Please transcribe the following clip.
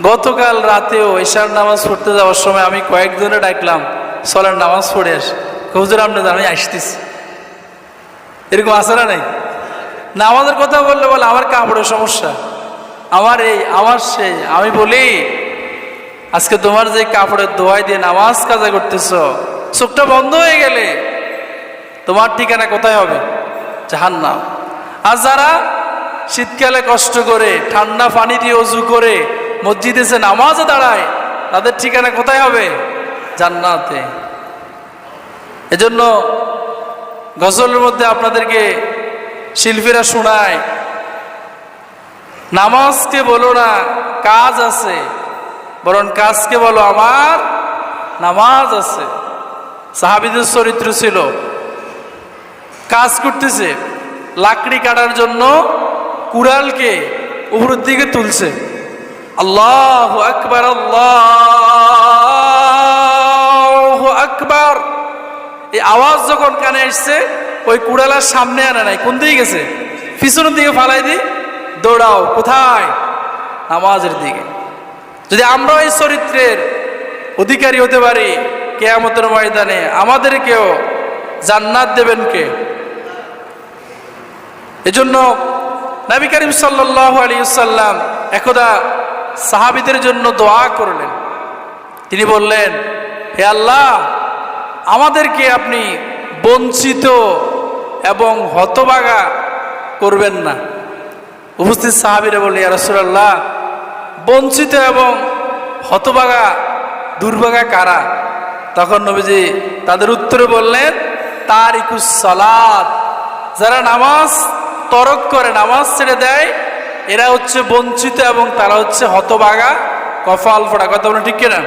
গতকাল রাতেও ঈশার নামাজ পড়তে যাওয়ার সময় আমি কয়েকজনে ডাকলাম, চলেন নামাজ পড়ে আস। হুজুর আপনি আমি আসতেছি। এরকম আছে না নাই? নামাজের কথা বললে বলে আমার কাপড়ের সমস্যা, আমার এই আমার সেই। আমি বলি আজকে তোমার যে কাপড়ের দোয়াই দিয়ে নামাজ কাজা করতেছ, চোখটা বন্ধ হয়ে গেলে তোমার ঠিকানা কোথায় হবে? জাহান্নাম। আর যারা শীতকালে কষ্ট করে ঠান্ডা পানি দিয়ে অজু করে মসজিদে এসে নামাজে দাঁড়ায়, তাদের ঠিকানা কোথায় হবে? জান্নাতে। এজন্য গজলের মধ্যে আপনাদেরকে শিল্পীরা শোনায়, নামাজকে বলো না কাজ আছে, বরং কাজকে বলো আমার নামাজ আছে। সাহাবীদের চরিত্র ছিল, কাজ করতেছে, লাকড়ি কাটার জন্য কুড়ালকে উপরের দিকে তুলছে, আল্লাহু আকবার আল্লাহু আকবার। এই আওয়াজ যখন কানে আসছে, ওই কুড়ালার সামনে আনে নাই, কোন দিকে গেছে? পিছনের দিকে ফালাই দি, দৌড়াও কোথায়? নামাজের দিকে। যদি আমরা এই চরিত্রের অধিকারী হতে পারি, কিয়ামতের ময়দানে আমাদেরকেও জান্নাত দেবেন কে? এজন্য নবী করিম সাল্লাল্লাহু আলাইহি ওয়াসাল্লাম একদা সাহাবীদের জন্য দোয়া করলেন। তিনি বললেন, হে আল্লাহ, আমাদেরকে আপনি বঞ্চিত এবং হতভাগা করবেন না। উপস্থিত সাহাবীরা বললেন, ইয়া রাসূলুল্লাহ, বঞ্চিত এবং হতভাগা দুর্ভাগা কারা? তখন নবীজি তাদের উত্তরে বললেন, তারিকুস সালাত, যারা নামাজ তরক করে, নামাজ ছেড়ে দেয়, এরা হচ্ছে বঞ্চিত এবং তারা হচ্ছে হতভাগা, কপাল ফোড়া। কথা বলে ঠিক কিনা?